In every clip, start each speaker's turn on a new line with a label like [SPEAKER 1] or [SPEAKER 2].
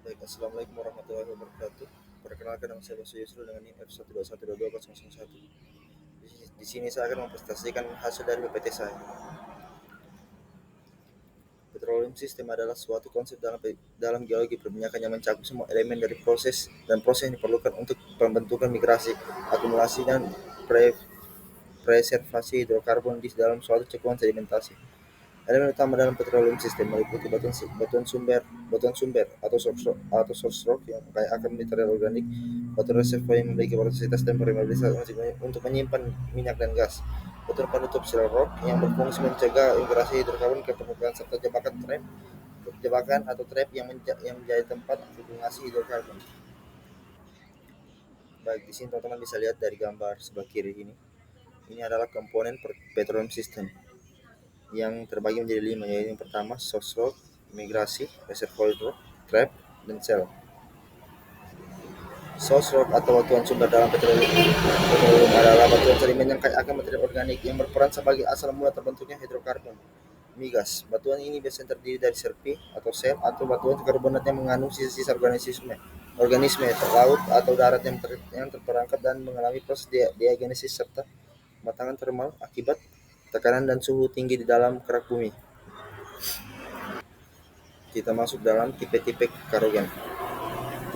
[SPEAKER 1] Baik, assalamualaikum warahmatullahi wabarakatuh. Perkenalkan, nama saya Basu Yusril dengan NIM F121222001. Di sini saya akan mempresentasikan hasil dari PPT saya. Petroleum system adalah suatu konsep dalam geologi perminyakan yang mencakup semua elemen dari proses yang diperlukan untuk pembentukan migrasi, akumulasi, dan preservasi hidrokarbon di dalam suatu cekuan sedimentasi. Elemen utama dalam petroleum system meliputi batuan sumber atau source rock yang kaya akan material organik, batuan reservoir yang memiliki porositas dan permeabilitas untuk menyimpan minyak dan gas, batuan penutup shale rock yang berfungsi mencegah migrasi hidrokarbon ke permukaan, serta jebakan atau trap yang menjadi tempat akumulasi hidrokarbon. Baik, di sini teman-teman bisa lihat dari gambar sebelah kiri ini. Ini adalah komponen petroleum system yang terbagi menjadi 5, yaitu yang pertama source rock, migrasi, reservoir rock, trap, dan shale. Source rock atau batuan sumber dalam petroleum adalah batuan sedimen yang kaya akan material organik yang berperan sebagai asal mula terbentuknya hidrokarbon. Migas, batuan ini biasanya terdiri dari serpi atau sel atau batuan karbonat yang mengandung sisa-sisa organisme laut atau darat yang terperangkap dan mengalami proses diagenesis serta kematangan termal akibat tekanan dan suhu tinggi di dalam kerak bumi. Kita masuk dalam tipe-tipe karogen.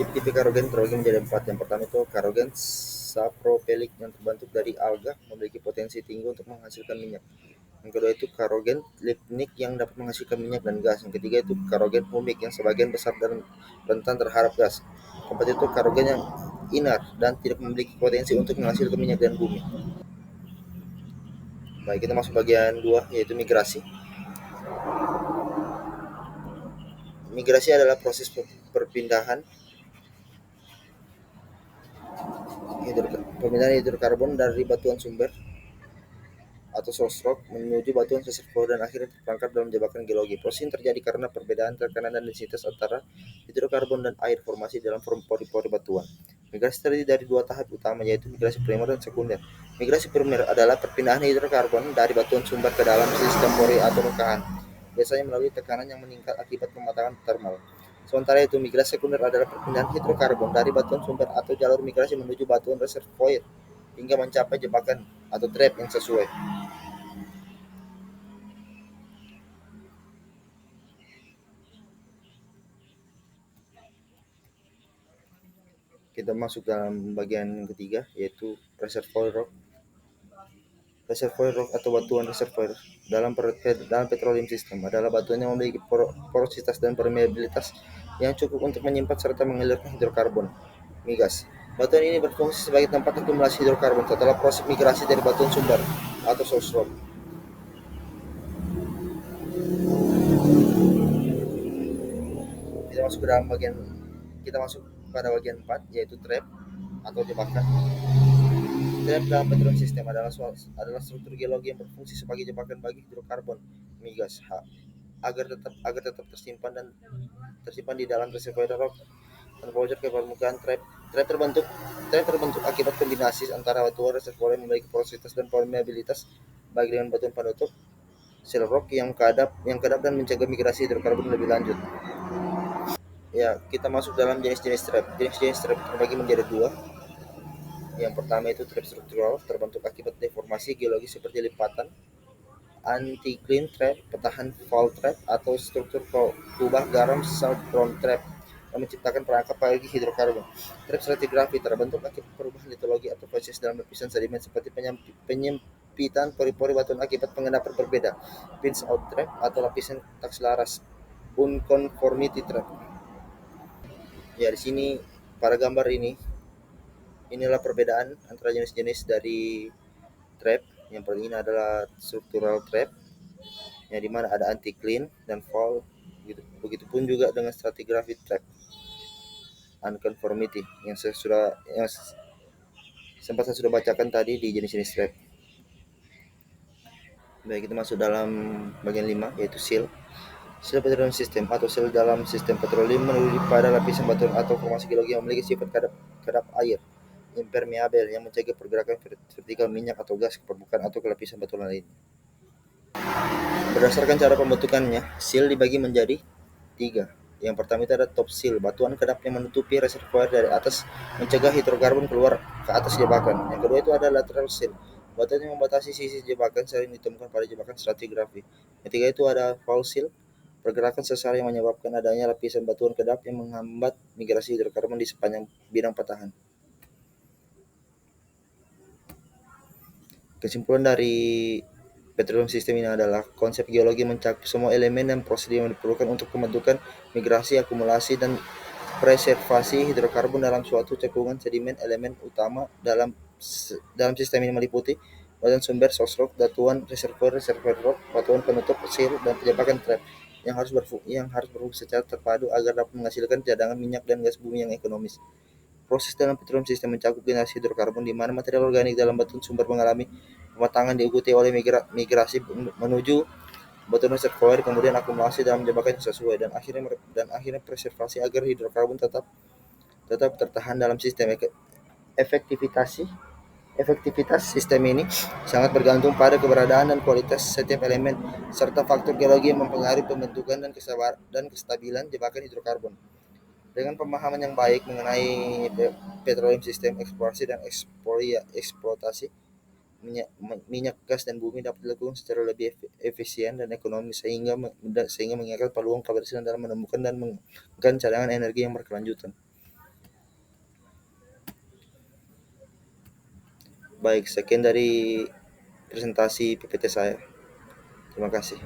[SPEAKER 1] Tipe-tipe karogen terbagi menjadi 4. Yang pertama itu karogen sapropelic yang terbentuk dari alga, memiliki potensi tinggi untuk menghasilkan minyak. Yang kedua itu karogen lipnik yang dapat menghasilkan minyak dan gas. Yang ketiga itu karogen humik yang sebagian besar dan rentan terhadap gas. Keempat itu karogen yang inar dan tidak memiliki potensi untuk menghasilkan minyak dan bumi. Baik, kita masuk bagian 2, yaitu migrasi. Migrasi adalah proses perpindahan hidrokarbon dari batuan sumber atau source rock menuju batuan reservoir dan akhirnya terperangkap dalam jebakan geologi. Proses ini terjadi karena perbedaan tekanan dan densitas antara hidrokarbon dan air formasi dalam pori-pori batuan. Migrasi terdiri dari 2 tahap utama, yaitu migrasi primer dan sekunder. Migrasi primer adalah perpindahan hidrokarbon dari batuan sumber ke dalam sistem pori atau rekahan, biasanya melalui tekanan yang meningkat akibat pematangan termal. Sementara itu, migrasi sekunder adalah perpindahan hidrokarbon dari batuan sumber atau jalur migrasi menuju batuan reservoir hingga mencapai jebakan atau trap yang sesuai. Kita masuk dalam bagian ketiga, yaitu reservoir rock. Reservoir rock atau batuan reservoir dalam petroleum system adalah batuan yang memiliki porositas dan permeabilitas yang cukup untuk menyimpan serta mengalirkan hidrokarbon migas. Batuan ini berfungsi sebagai tempat akumulasi hidrokarbon setelah proses migrasi dari batuan sumber atau source rock. Kita masuk pada bagian 4, yaitu trap atau jebakan. Trap dalam petroleum system adalah struktur geologi yang berfungsi sebagai jebakan bagi hidrokarbon migas agar tetap tersimpan di dalam reservoir rock dan bocor ke permukaan. Trap terbentuk akibat kombinasi antara batuan reservoir yang memiliki porositas dan permeabilitas baik dengan batuan penutup shale rock yang kedap dan mencegah migrasi hidrokarbon lebih lanjut. Ya, kita masuk dalam jenis-jenis trap. Jenis-jenis trap terbagi menjadi 2. Yang pertama itu trap struktural, terbentuk akibat deformasi geologi seperti lipatan. Anticline trap, petahan fault trap, atau struktur kubah garam salt ground trap yang menciptakan perangkap bagi hidrokarbon. Trap stratigraphy terbentuk akibat perubahan litologi atau proses dalam lapisan sedimen seperti penyempitan pori-pori batuan akibat pengendapan berbeda. Pinch out trap atau lapisan tak selaras. Unconformity trap. Ya, di sini pada gambar inilah perbedaan antara jenis-jenis dari trap. Yang paling ini adalah structural trap, yang dimana ada anticline dan fall. Begitupun juga dengan stratigraphy trap. Unconformity yang sempat saya sudah bacakan tadi di jenis-jenis trap. Baik, kita masuk dalam bagian 5, yaitu seal. Sel petroleum system atau sel dalam sistem petroleum menuju pada lapisan batuan atau formasi geologi yang memiliki sifat kedap air impermeabel yang mencegah pergerakan vertikal minyak atau gas ke permukaan atau ke lapisan batuan lain. Berdasarkan cara pembentukannya, seal dibagi menjadi 3. Yang pertama itu ada topsil, batuan kedap yang menutupi reservoir dari atas mencegah hidrokarbon keluar ke atas jebakan. Yang kedua itu ada lateral seal, batuan yang membatasi sisi jebakan sering ditemukan pada jebakan stratigrafi. Ketiga itu ada fall seal, pergerakan sesar yang menyebabkan adanya lapisan batuan kedap yang menghambat migrasi hidrokarbon di sepanjang bidang patahan. Kesimpulan dari petroleum system ini adalah konsep geologi mencakup semua elemen dan prosedur yang diperlukan untuk pembentukan, migrasi, akumulasi, dan preservasi hidrokarbon dalam suatu cekungan sedimen. Elemen utama dalam sistem ini meliputi badan sumber source rock, batuan reservoir rock, batuan penutup seal, dan penjebakan trap yang harus berfungsi secara terpadu agar dapat menghasilkan cadangan minyak dan gas bumi yang ekonomis. Proses dalam petroleum system mencakup generasi hidrokarbon di mana material organik dalam batuan sumber mengalami pematangan diikuti oleh migrasi menuju batuan reservoir, kemudian akumulasi dalam jebakan yang sesuai, dan akhirnya preservasi agar hidrokarbon tetap tetap tertahan dalam sistem. Efektivitas efektivitas sistem ini sangat bergantung pada keberadaan dan kualitas setiap elemen serta faktor geologi yang mempengaruhi pembentukan dan kestabilan jebakan hidrokarbon. Dengan pemahaman yang baik mengenai petroleum sistem, eksplorasi dan eksploitasi minyak, gas, dan bumi dapat dilakukan secara lebih efisien dan ekonomis sehingga meningkatkan peluang keberhasilan dalam menemukan dan mengembangkan cadangan energi yang berkelanjutan. Baik, sekian dari presentasi PPT saya. Terima kasih.